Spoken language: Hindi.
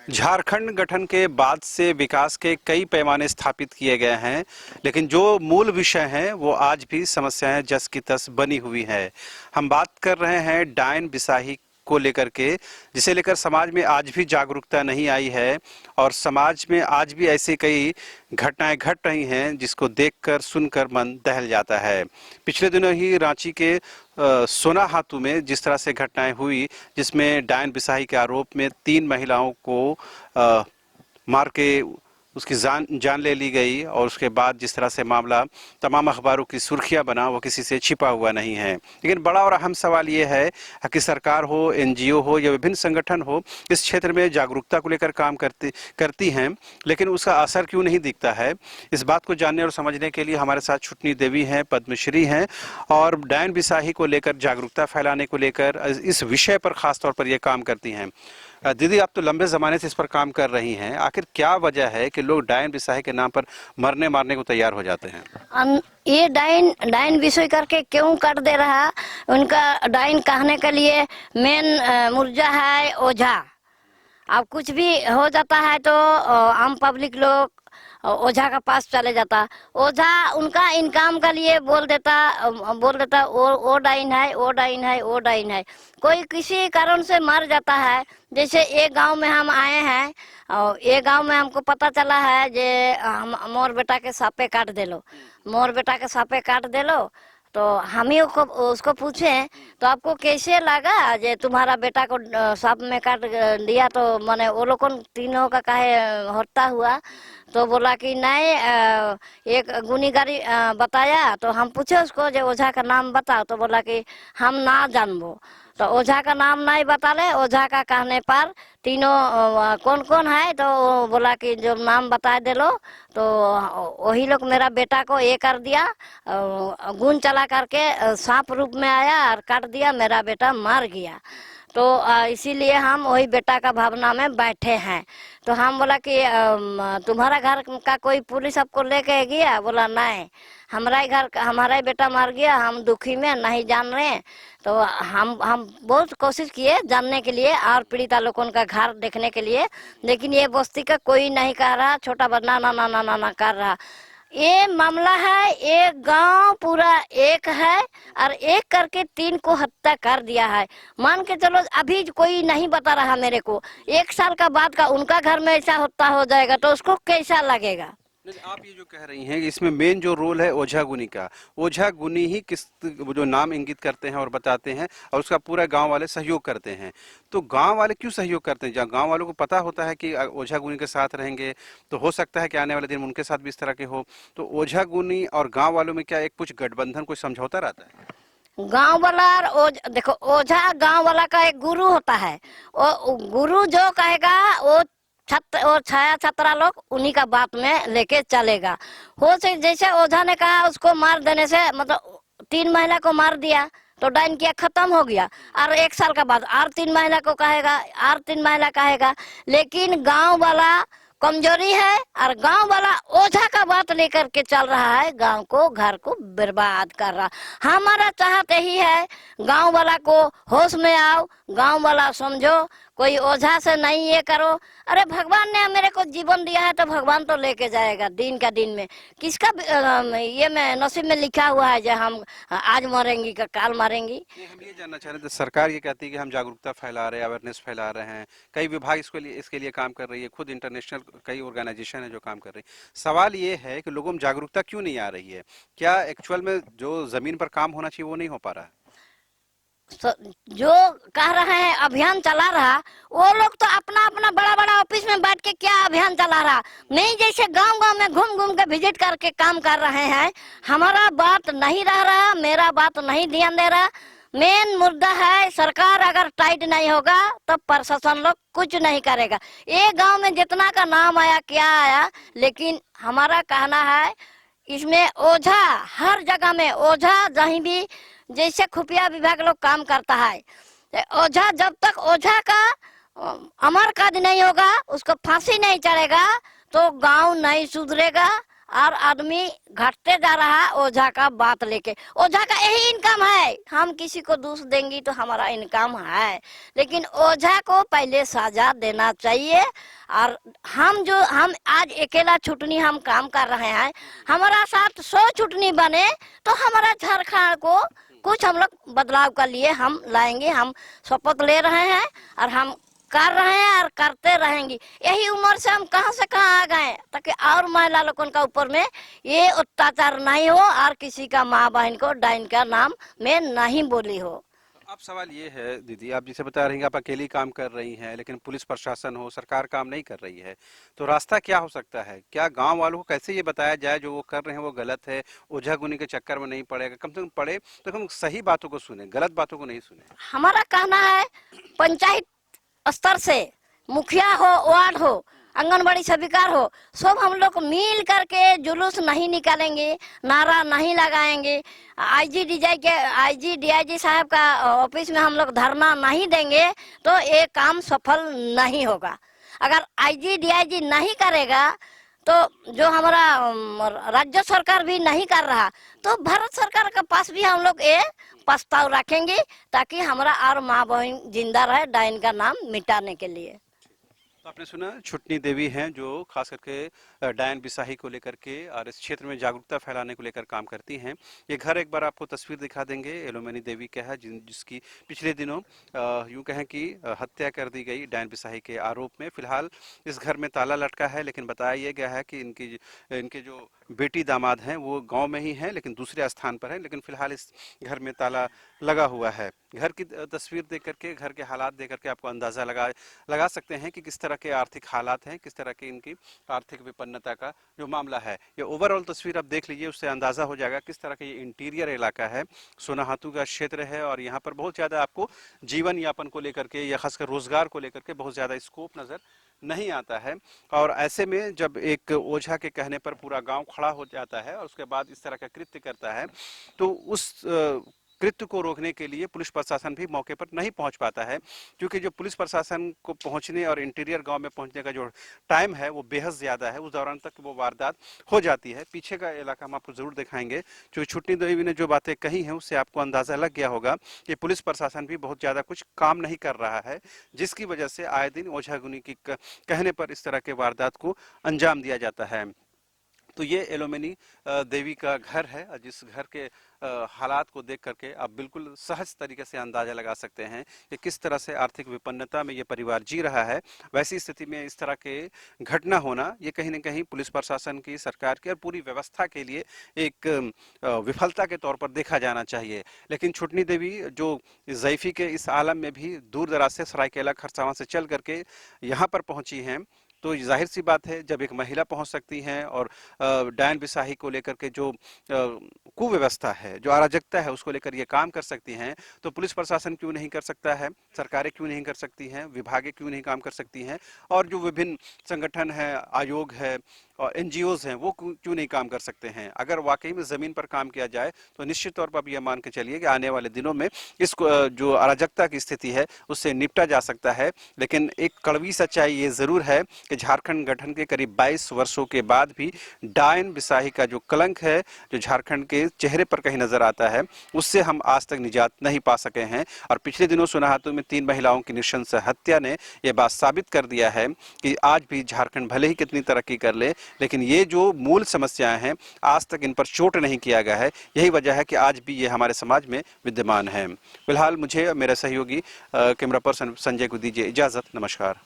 झारखंड गठन के बाद से विकास के कई पैमाने स्थापित किए गए हैं, लेकिन जो मूल विषय हैं वो आज भी समस्याएं जस की तस बनी हुई है। हम बात कर रहे हैं डायन बिसाही को लेकर के, जिसे लेकर समाज में आज भी जागरूकता नहीं आई है और समाज में आज भी ऐसी कई घटनाएं घट रही हैं जिसको देखकर सुनकर मन दहल जाता है। पिछले दिनों ही रांची के सोनाहातू में जिस तरह से घटनाएं हुई, जिसमें डायन बिसाही के आरोप में 3 महिलाओं को मार के उसकी जान ले ली गई और उसके बाद जिस तरह से मामला तमाम अखबारों की सुर्खियां बना, वो किसी से छिपा हुआ नहीं है। लेकिन बड़ा और अहम सवाल ये है कि सरकार हो, एनजीओ हो या विभिन्न संगठन हो, इस क्षेत्र में जागरूकता को लेकर काम करती हैं, लेकिन उसका असर क्यों नहीं दिखता है। इस बात को जानने और समझने के लिए हमारे साथ छुटनी देवी हैं, पद्मश्री हैं और डायन बिसाही को लेकर जागरूकता फैलाने को लेकर इस विषय पर खासतौर पर ये काम करती हैं। दीदी, आप तो लंबे ज़माने से इस पर काम कर रही हैं, आखिर क्या वजह है कि लोग डायन बिसाही के नाम पर मरने मारने को तैयार हो जाते हैं? ये डायन विषय करके क्यों कर दे रहा, उनका डायन कहने के लिए मेन मुर्जा है ओझा। अब कुछ भी हो जाता है तो आम पब्लिक लोग ओझा का पास चले जाता। ओझा उनका इनकम के लिए बोल देता वो डाइन है, वो डाइन है, वो डाइन है। कोई किसी कारण से मर जाता है। जैसे एक गांव में हम आए हैं और एक गांव में हमको पता चला है जे मोर बेटा के सांपे काट दे लो, मोर बेटा के सांपे काट दे लो। तो हम ही उसको पूछे तो आपको कैसे लगा जे तुम्हारा बेटा को सांप में काट दिया, तो माने वो लोग तीनों का काहे हत्या हुआ। तो बोला कि नहीं, एक गुनीगारी बताया। तो हम पूछे उसको जे ओझा का नाम बताओ, तो बोला कि हम ना जानबो। तो ओझा का नाम नहीं बता ले। ओझा का कहने पर तीनों कौन कौन है, तो बोला कि जो नाम बता दे लो। तो वही लोग मेरा बेटा को ये कर दिया, गुण चला करके सांप रूप में आया और काट दिया, मेरा बेटा मर गया। तो इसीलिए हम वही बेटा का भावना में बैठे हैं। तो हम बोला कि तुम्हारा घर का कोई पुलिस आपको लेके गया? बोला नहीं, हमारा ही बेटा मर गया, हम दुखी में नहीं जान रहे। तो हम बहुत कोशिश किए जानने के लिए और पीड़िता लोगों का घर देखने के लिए, लेकिन ये बस्ती का कोई नहीं कर रहा। छोटा बदना ना ना ना ना ना कर रहा। ये मामला है, एक गांव पूरा एक है और एक करके 3 को हत्या कर दिया है। मान के चलो अभी कोई नहीं बता रहा मेरे को, 1 साल का बाद का उनका घर में ऐसा हत्या हो जाएगा तो उसको कैसा लगेगा। आप ये जो कह रही हैं, इसमें मेन जो रोल है ओझा गुनी का, ओझा गुनी ही किस जो नाम इंगित करते हैं और बताते हैं और उसका पूरा गांव वाले सहयोग करते हैं। तो गांव वाले क्यों सहयोग करते हैं? जहाँ गांव वालों को पता होता है कि ओझा गुनी के साथ रहेंगे तो हो सकता है कि आने वाले दिन उनके साथ भी इस तरह के हो, तो ओझा गुनी और गाँव वालों में क्या एक कुछ गठबंधन, कोई समझौता रहता है? गांव वाला और देखो, ओझा गांव वाला का एक गुरु होता है। वो गुरु जो कहेगा वो छत्र और छाया छत्रा लोग उन्हीं का बात में लेके चलेगा। हो से जैसे ओझा ने कहा उसको मार देने से, मतलब 3 महिला को मार दिया तो डायन किया खत्म हो गया। और 1 साल का बाद और 3 महिला को कहेगा, और 3 महिला कहेगा। लेकिन गांव वाला कमजोरी है और गांव वाला ओझा का बात लेकर के चल रहा है, गांव को घर को बर्बाद कर रहा। हमारा चाहत यही है, गांव वाला को होश में आओ, गांव वाला समझो, कोई ओझा से नहीं ये करो। अरे भगवान ने मेरे को जीवन दिया है तो भगवान तो लेके जाएगा दिन का दिन में। किसका ये में नसीब में लिखा हुआ है जो हम आज मरेंगी का काल मरेंगी। हम ये जानना चाह रहे थे, सरकार ये कहती है कि हम जागरूकता फैला रहे हैं, अवेयरनेस फैला रहे हैं, कई विभाग इसके लिए काम कर रही है, खुद इंटरनेशनल कई ऑर्गेनाइजेशन है जो काम कर रही है। सवाल ये है कि लोगों में जागरूकता क्यों नहीं आ रही है? क्या एक्चुअल में जो जमीन पर काम होना चाहिए वो नहीं हो पा रहा है? जो कह रहे हैं अभियान चला रहा, वो लोग तो अपना अपना बड़ा बड़ा ऑफिस में बैठ के क्या अभियान चला रहा नहीं, जैसे गांव गांव में घूम घूम के विजिट करके काम कर रहे हैं। हमारा बात नहीं रह रहा, मेरा बात नहीं ध्यान दे रहा। मेन मुद्दा है, सरकार अगर टाइट नहीं होगा तो प्रशासन लोग कुछ नहीं करेगा। ये गांव में जितना का नाम आया क्या आया, लेकिन हमारा कहना है इसमें ओझा हर जगह में, ओझा जहीं भी जैसे खुफिया विभाग लोग काम करता है, ओझा जब तक ओझा का अमर कद नहीं होगा, उसको फांसी नहीं चढ़ेगा तो गांव नहीं सुधरेगा और आदमी घटते जा रहा है ओझा का बात लेके। ओझा का यही इनकम है, हम किसी को दोष देंगी तो हमारा इनकम है, लेकिन ओझा को पहले सजा देना चाहिए। और हम आज अकेला छुटनी हम काम कर रहे हैं, हमारा साथ 100 छुटनी बने तो हमारा झारखंड को कुछ हम लोग बदलाव के लिए हम लाएंगे। हम शपथ ले रहे हैं और हम कर रहे हैं और करते रहेंगे। यही उम्र से हम कहां से कहां आ गए, ताकि और महिला लोगों का ऊपर में ये अत्याचार नहीं हो और किसी का माँ बहन को डाइन का नाम में नहीं बोली हो। अब सवाल ये है दीदी, आप जिसे बता रही हैं आप अकेली काम कर रही हैं, लेकिन पुलिस प्रशासन हो, सरकार काम नहीं कर रही है, तो रास्ता क्या हो सकता है? क्या गांव वालों को कैसे ये बताया जाए जो वो कर रहे हैं वो गलत है, ओझागुनी के चक्कर में नहीं पड़ेगा, कम से कम पड़े तो हम सही बातों को सुने, गलत बातों को नहीं सुने। हमारा कहना है पंचायत स्तर से मुखिया हो, वार्ड हो, आंगनबाड़ी सभिकार हो, सब हम लोग मिल करके जुलूस नहीं निकालेंगे, नारा नहीं लगाएंगे, आईजी डीआईजी साहब का ऑफिस में हम लोग धरना नहीं देंगे तो ये काम सफल नहीं होगा। अगर आईजी डीआईजी नहीं करेगा तो जो हमारा राज्य सरकार भी नहीं कर रहा तो भारत सरकार के पास भी हम लोग ये प्रस्ताव रखेंगे, ताकि हमारा और माँ बहन जिंदा रहे डाइन का नाम मिटाने के लिए। तो आपने सुना छुटनी देवी हैं जो खास करके डायन बिसाही को लेकर के और इस क्षेत्र में जागरूकता फैलाने को लेकर काम करती हैं। ये घर एक बार आपको तस्वीर दिखा देंगे, एलोमनी देवी का है, जिसकी पिछले दिनों यूं कहें कि हत्या कर दी गई डायन बिसाही के आरोप में। फिलहाल इस घर में ताला लटका है, लेकिन बताया यह गया है कि इनके जो बेटी दामाद हैं वो गांव में ही हैं, लेकिन दूसरे स्थान पर है, लेकिन फिलहाल इस घर में ताला लगा हुआ है। घर की तस्वीर देख करके, घर के हालात देख करके आपको अंदाजा लगा सकते हैं कि किस तरह के आर्थिक हालात हैं, किस तरह की इनकी आर्थिक विपन्नता का जो मामला है। ये ओवरऑल तस्वीर आप देख लीजिए, उससे अंदाजा हो जाएगा किस तरह का ये इंटीरियर इलाका है, सोनाहातू का क्षेत्र है, और यहाँ पर बहुत ज्यादा आपको जीवन यापन को लेकर के या खासकर रोजगार को लेकर के बहुत ज्यादा स्कोप नजर नहीं आता है। और ऐसे में जब एक ओझा के कहने पर पूरा गांव खड़ा हो जाता है और उसके बाद इस तरह का कृत्य करता है, तो उस कृत्य को रोकने के लिए पुलिस प्रशासन भी मौके पर नहीं पहुंच पाता है, क्योंकि जो पुलिस प्रशासन को पहुंचने और इंटीरियर गांव में पहुंचने का जो टाइम है वो बेहद ज़्यादा है, उस दौरान तक वो वारदात हो जाती है। पीछे का इलाका हम आपको ज़रूर दिखाएंगे। जो छुटनी देवी ने जो बातें कही हैं उससे आपको अंदाज़ा लग गया होगा कि पुलिस प्रशासन भी बहुत ज़्यादा कुछ काम नहीं कर रहा है, जिसकी वजह से आए दिन ओझागुनी की कहने पर इस तरह के वारदात को अंजाम दिया जाता है। तो ये एलोमनी देवी का घर है, जिस घर के हालात को देख करके आप बिल्कुल सहज तरीके से अंदाजा लगा सकते हैं कि किस तरह से आर्थिक विपन्नता में ये परिवार जी रहा है। वैसी स्थिति में इस तरह के घटना होना ये कहीं न कहीं पुलिस प्रशासन की, सरकार की और पूरी व्यवस्था के लिए एक विफलता के तौर पर देखा जाना चाहिए। लेकिन छुटनी देवी जो ज़ैफ़ी के इस आलम में भी दूर दराज से सरायकेला खरसावां से चल करके यहाँ पर पहुँची हैं, तो जाहिर सी बात है जब एक महिला पहुंच सकती हैं और डायन बिसाही को लेकर के जो कुव्यवस्था है, जो अराजकता है, उसको लेकर ये काम कर सकती हैं, तो पुलिस प्रशासन क्यों नहीं कर सकता है, सरकारें क्यों नहीं कर सकती हैं, विभागें क्यों नहीं काम कर सकती हैं, और जो विभिन्न संगठन है, आयोग है और एनजीओज हैं वो क्यों नहीं काम कर सकते हैं। अगर वाकई में ज़मीन पर काम किया जाए तो निश्चित तौर पर आप ये मान के चलिए कि आने वाले दिनों में इस जो अराजकता की स्थिति है उससे निपटा जा सकता है। लेकिन एक कड़वी सच्चाई ये ज़रूर है कि झारखंड गठन के करीब 22 वर्षों के बाद भी डायन बिसाही का जो कलंक है, जो झारखंड के चेहरे पर कहीं नजर आता है, उससे हम आज तक निजात नहीं पा सके हैं। और पिछले दिनों सोनाहातू में 3 महिलाओं की नृशंस हत्या ने यह बात साबित कर दिया है कि आज भी झारखंड भले ही कितनी तरक्की कर ले, लेकिन ये जो मूल समस्याएं हैं आज तक इन पर चोट नहीं किया गया है। यही वजह है कि आज भी ये हमारे समाज में विद्यमान है। फिलहाल मुझे मेरा सहयोगी कैमरा पर्सन संजय को दीजिए इजाजत। नमस्कार।